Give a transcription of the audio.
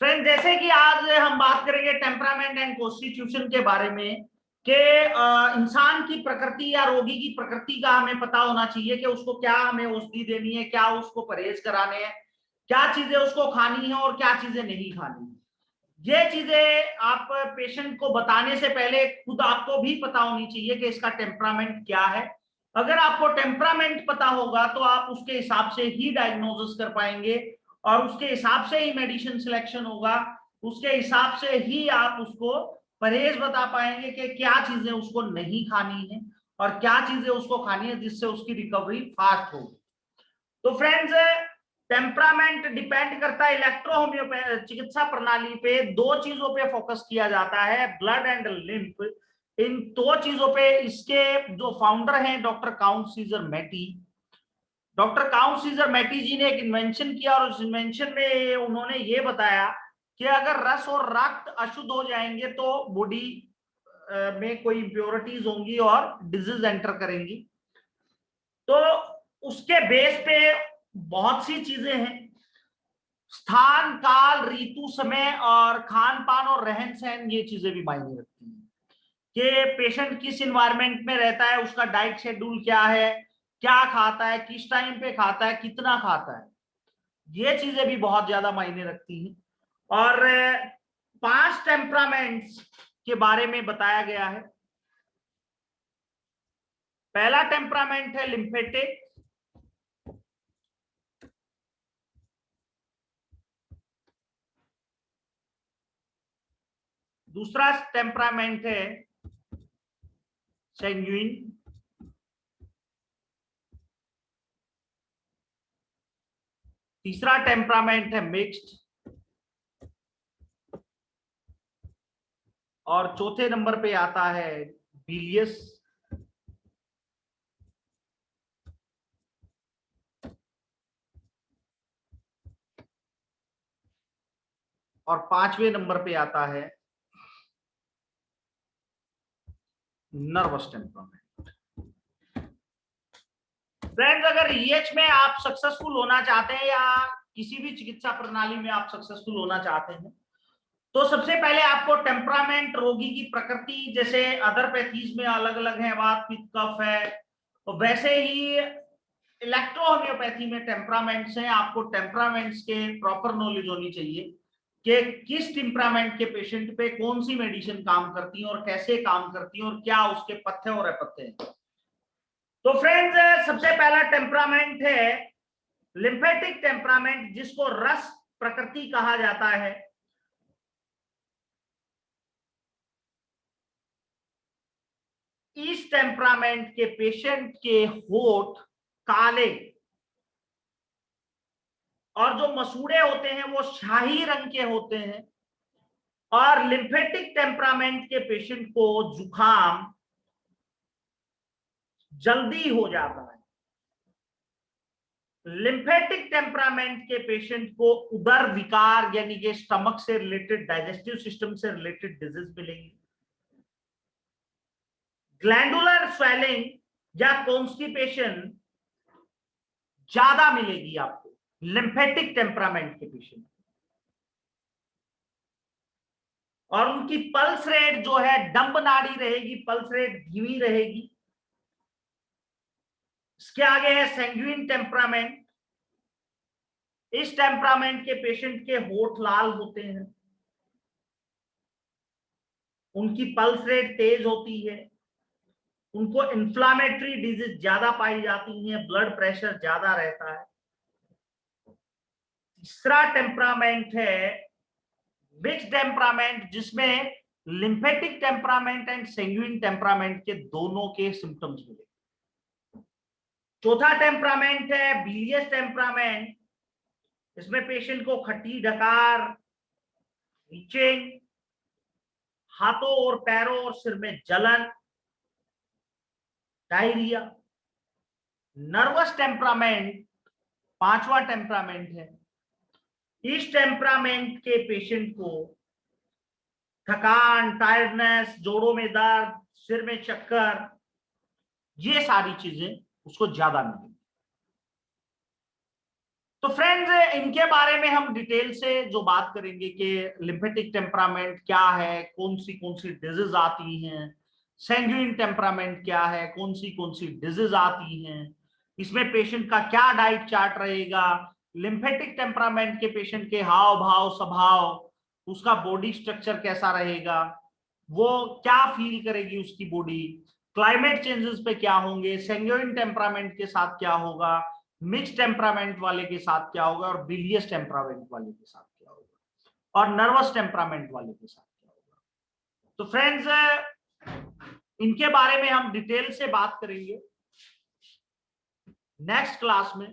Friend, जैसे कि आज हम बात करेंगे टेम्परामेंट एंड कॉन्स्टिट्यूशन के बारे में कि इंसान की प्रकृति या रोगी की प्रकृति का हमें पता होना चाहिए कि उसको क्या हमें औषधि देनी है, क्या उसको परहेज कराने हैं, क्या चीजें उसको खानी है और क्या चीजें नहीं खानी है। ये चीजें आप पेशेंट को बताने से पहले खुद आपको भी पता होनी चाहिए कि इसका टेम्परामेंट क्या है। अगर आपको टेम्परामेंट पता होगा तो आप उसके हिसाब से ही डायग्नोसिस कर पाएंगे और उसके हिसाब से ही मेडिसिन सिलेक्शन होगा। उसके हिसाब से ही आप उसको परहेज बता पाएंगे कि क्या चीजें उसको नहीं खानी है और क्या चीजें उसको खानी है जिससे उसकी रिकवरी फास्ट होगी। तो फ्रेंड्स, टेम्परामेंट डिपेंड करता है इलेक्ट्रो चिकित्सा प्रणाली पे। दो चीजों पे फोकस किया जाता है, ब्लड एंड लिम्फ। इन दो चीजों पे इसके जो फाउंडर हैं doctor count Caesar Mattei. Doctor count Caesar Mattei ji ने एक इन्वेंशन किया और उस इन्वेंशन में उन्होंने ये बताया कि अगर रस और रक्त अशुद्ध हो जाएंगे तो बॉडी में कोई इम्प्योरिटीज होंगी और डिजीज एंटर करेंगी। तो उसके बेस पे बहुत सी चीजें हैं, स्थान, काल, ऋतु, समय और खान पान और रहन सहन, ये चीजें भी मायने रखती हैं कि पेशेंट किस इन्वायरमेंट में रहता है, उसका डाइट शेड्यूल क्या है, क्या खाता है, किस टाइम पे खाता है, कितना खाता है। ये चीजें भी बहुत ज्यादा मायने रखती हैं। और 5 टेम्परामेंट्स के बारे में बताया गया है। पहला टेम्परामेंट है लिम्फेटिक, दूसरा टेम्परामेंट है सैंग्यूइन, तीसरा टेम्परामेंट है मिक्स्ड और चौथे नंबर पे आता है बिलियस। और 5वें नंबर पे आता है नर्वस टेम्परामेंट। फ्रेंड्स, अगर ईएच में आप सक्सेसफुल होना चाहते हैं या किसी भी चिकित्सा प्रणाली में आप सक्सेसफुल होना चाहते हैं तो सबसे पहले आपको टेम्परामेंट, रोगी की प्रकृति, जैसे अदर पैथीज में अलग अलग है, वात, पित्त, कफ है, तो वैसे ही इलेक्ट्रो होम्योपैथी में टेम्परामेंट्स हैं। आपको टेम्परामेंट्स के प्रॉपर नॉलेज होनी चाहिए कि किस टेम्परामेंट के पेशेंट पे कौन सी मेडिसिन काम करती है और कैसे काम करती है और क्या उसके पथ्य और अपथ्य हैं। तो फ्रेंड्स, सबसे पहला टेम्परामेंट है लिम्फेटिक टेम्परामेंट, जिसको रस प्रकृति कहा जाता है। इस टेम्परामेंट के पेशेंट के होठ काले और जो मसूड़े होते हैं वो शाही रंग के होते हैं। और लिम्फेटिक टेम्परामेंट के पेशेंट को जुखाम जल्दी हो जाता है। लिम्फेटिक टेम्परामेंट के पेशेंट को उदर विकार यानी कि स्टमक से रिलेटेड, डाइजेस्टिव सिस्टम से रिलेटेड डिजीज मिलेंगी। ग्लैंडुलर स्वेलिंग या कॉन्स्टिपेशन ज्यादा मिलेगी आपको लिम्फेटिक टेम्परामेंट के पेशेंट। और उनकी पल्स रेट जो है डंप नाड़ी रहेगी, पल्स रेट धीमी रहेगी। इसके आगे है सैंग्यूइन टेम्परामेंट। इस टेम्परामेंट के पेशेंट के होठ लाल होते हैं, उनकी पल्स रेट तेज होती है, उनको इंफ्लामेटरी डिजीज ज्यादा पाई जाती है, ब्लड प्रेशर ज्यादा रहता है। तीसरा टेम्परामेंट है मिक्स्ड टेम्परामेंट, जिसमें लिम्फेटिक टेम्परामेंट एंड सैंग्यूइन टेम्परामेंट के दोनों के सिम्टम्स मिले। चौथा टेम्परामेंट है बिलियस टेम्परामेंट। इसमें पेशेंट को खट्टी डकार, रीचिंग, हाथों और पैरों और सिर में जलन, डायरिया। नर्वस टेम्परामेंट पांचवा टेम्परामेंट है। इस टेम्परामेंट के पेशेंट को थकान, टायर्डनेस, जोड़ों में दर्द, सिर में चक्कर, ये सारी चीजें उसको ज्यादा मिलेंगी। तो फ्रेंड्स इनके बारे में हम डिटेल से जो बात करेंगे कि लिम्फेटिक टेम्परामेंट क्या है, कौन सी डिजीज आती हैं, सैंग्यूइन टेम्परामेंट क्या है, कौन सी डिजीज आती हैं, इसमें पेशेंट का क्या डाइट चार्ट रहेगा, लिम्फेटिक टेम्परामेंट के पेशेंट के हाव भाव स्वभाव, उसका बॉडी स्ट्रक्चर कैसा रहेगा, वो क्या फील करेगी उसकी बॉडी, क्लाइमेट चेंजेस पे क्या होंगे, सैंग्यूइन टेम्परामेंट के साथ क्या होगा, मिक्स टेम्परामेंट वाले के साथ क्या होगा, और बिलियस टेम्परामेंट वाले के साथ क्या होगा, और नर्वस टेम्परामेंट वाले के साथ क्या होगा। तो फ्रेंड्स इनके बारे में हम डिटेल से बात करेंगे नेक्स्ट क्लास में।